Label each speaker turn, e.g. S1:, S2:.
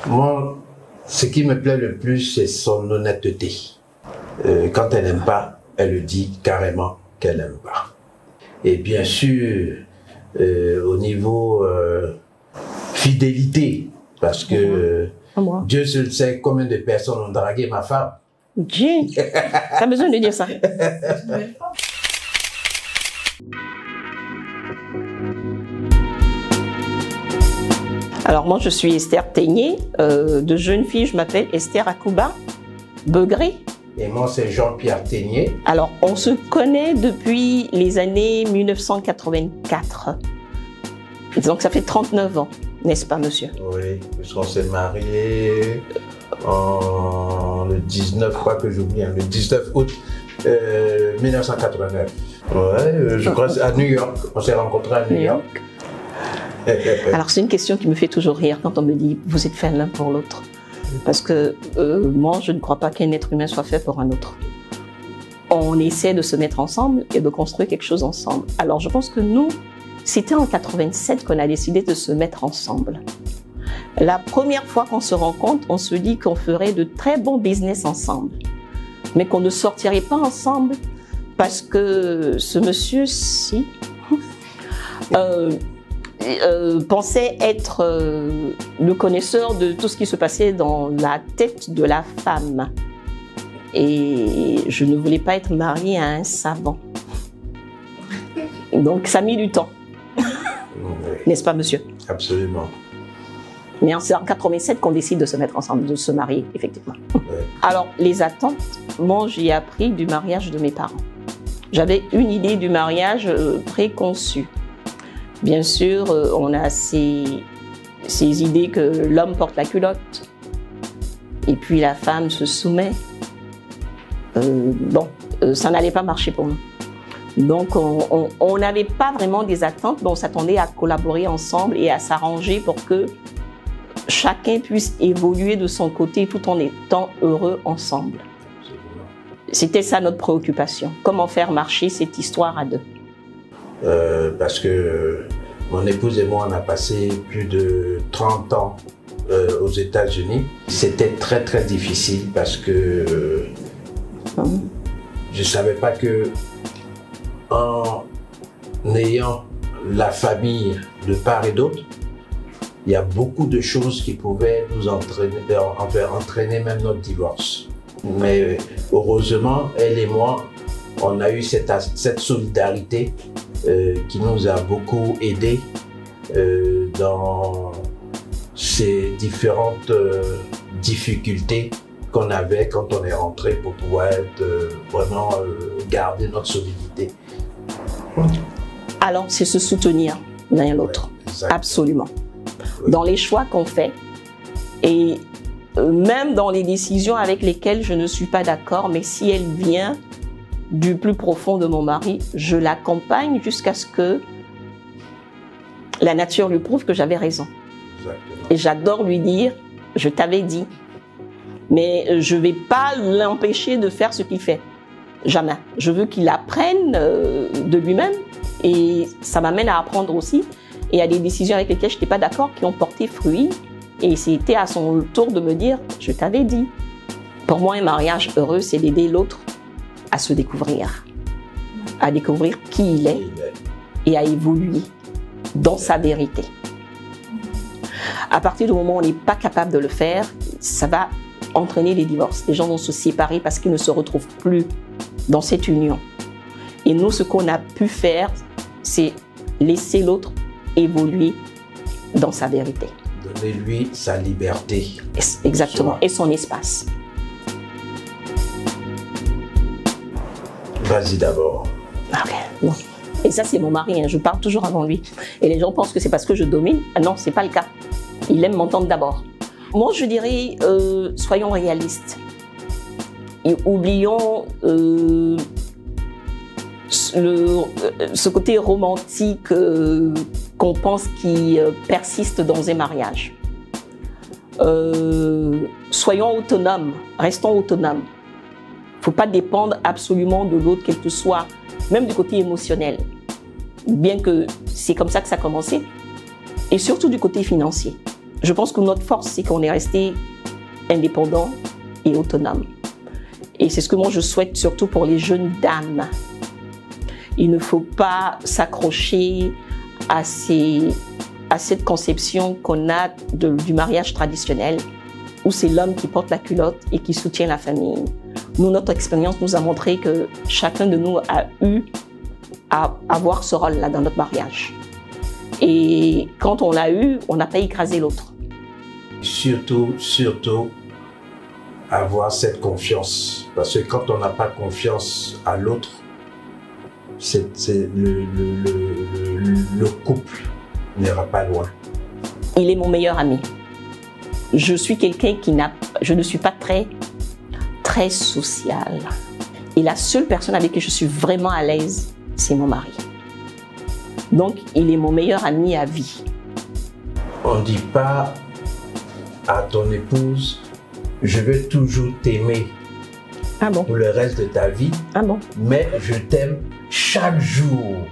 S1: Moi, ce qui me plaît le plus, c'est son honnêteté. Quand elle n'aime pas, elle le dit carrément qu'elle n'aime pas. Et bien sûr, au niveau fidélité, parce que Dieu seul sait combien de personnes ont dragué ma femme.
S2: Dieu, t'as besoin de dire ça. Alors moi je suis Esther Teigné, de jeune fille je m'appelle Esther Akouba Begré.
S1: Et moi c'est Jean-Pierre Teigné.
S2: Alors on se connaît depuis les années 1984, donc ça fait 39 ans, n'est-ce pas monsieur?
S1: Oui, puisqu'on s'est mariés le 19, je crois que j'oublie, le 19 août 1989. Ouais, je crois à New York, on s'est rencontrés à New York.
S2: Alors c'est une question qui me fait toujours rire quand on me dit « vous êtes faits l'un pour l'autre ». Parce que moi, je ne crois pas qu'un être humain soit fait pour un autre. On essaie de se mettre ensemble et de construire quelque chose ensemble. Alors je pense que nous, c'était en 87 qu'on a décidé de se mettre ensemble. La première fois qu'on se rencontre, on se dit qu'on ferait de très bons business ensemble, mais qu'on ne sortirait pas ensemble parce que ce monsieur-ci pensait être le connaisseur de tout ce qui se passait dans la tête de la femme. Et je ne voulais pas être mariée à un savant. Donc ça a mis du temps. N'est-ce pas, monsieur?
S1: Absolument.
S2: Mais c'est en 87 qu'on décide de se mettre ensemble, de se marier, effectivement. Ouais. Alors, les attentes, moi, j'ai appris du mariage de mes parents. J'avais une idée du mariage préconçue. Bien sûr, on a ces idées que l'homme porte la culotte et puis la femme se soumet. Ça n'allait pas marcher pour nous. Donc, on n'avait pas vraiment des attentes, mais on s'attendait à collaborer ensemble et à s'arranger pour que chacun puisse évoluer de son côté tout en étant heureux ensemble. C'était ça notre préoccupation. Comment faire marcher cette histoire à deux.
S1: Parce que mon épouse et moi, on a passé plus de 30 ans aux États-Unis. C'était très très difficile parce que je ne savais pas que en ayant la famille de part et d'autre, il y a beaucoup de choses qui pouvaient nous entraîner même notre divorce. Mais heureusement, elle et moi, on a eu cette solidarité qui nous a beaucoup aidés dans ces différentes difficultés qu'on avait quand on est rentré pour pouvoir vraiment garder notre solidité.
S2: Alors, c'est se soutenir l'un l'autre, absolument. Oui. Dans les choix qu'on fait et même dans les décisions avec lesquelles je ne suis pas d'accord, mais si elle vient du plus profond de mon mari, je l'accompagne jusqu'à ce que la nature lui prouve que j'avais raison. Exactement. Et j'adore lui dire, je t'avais dit, mais je ne vais pas l'empêcher de faire ce qu'il fait. Jamais. Je veux qu'il apprenne de lui-même et ça m'amène à apprendre aussi. Et il y a des décisions avec lesquelles je n'étais pas d'accord qui ont porté fruit. Et c'était à son tour de me dire, je t'avais dit. Pour moi, un mariage heureux, c'est d'aider l'autre à se découvrir, à découvrir qui il est et à évoluer dans sa vérité. À partir du moment où on n'est pas capable de le faire, ça va entraîner les divorces. Les gens vont se séparer parce qu'ils ne se retrouvent plus dans cette union. Et nous, ce qu'on a pu faire, c'est laisser l'autre évoluer dans sa vérité.
S1: Donner-lui sa liberté.
S2: Exactement, et son espace.
S1: Vas-y d'abord.
S2: Ok, bon. Et ça, c'est mon mari, hein. Je parle toujours avant lui. Et les gens pensent que c'est parce que je domine. Ah non, c'est pas le cas. Il aime m'entendre d'abord. Moi, je dirais, soyons réalistes. Et oublions ce côté romantique qu'on pense qui persiste dans un mariage. Soyons autonomes, restons autonomes. Il ne faut pas dépendre absolument de l'autre, quel que soit, même du côté émotionnel. Bien que c'est comme ça que ça a commencé. Et surtout du côté financier. Je pense que notre force, c'est qu'on est resté indépendant et autonome. Et c'est ce que moi je souhaite surtout pour les jeunes dames. Il ne faut pas s'accrocher à cette conception qu'on a du mariage traditionnel, où c'est l'homme qui porte la culotte et qui soutient la famille. Nous, notre expérience nous a montré que chacun de nous a eu à avoir ce rôle-là dans notre mariage. Et quand on l'a eu, on n'a pas écrasé l'autre.
S1: Surtout, avoir cette confiance. Parce que quand on n'a pas confiance à l'autre, le couple n'ira pas loin.
S2: Il est mon meilleur ami. Je suis quelqu'un je ne suis pas très sociale. Et la seule personne avec qui je suis vraiment à l'aise, c'est mon mari. Donc, il est mon meilleur ami à vie.
S1: On ne dit pas à ton épouse, je vais toujours t'aimer pour le reste de ta vie, mais je t'aime chaque jour.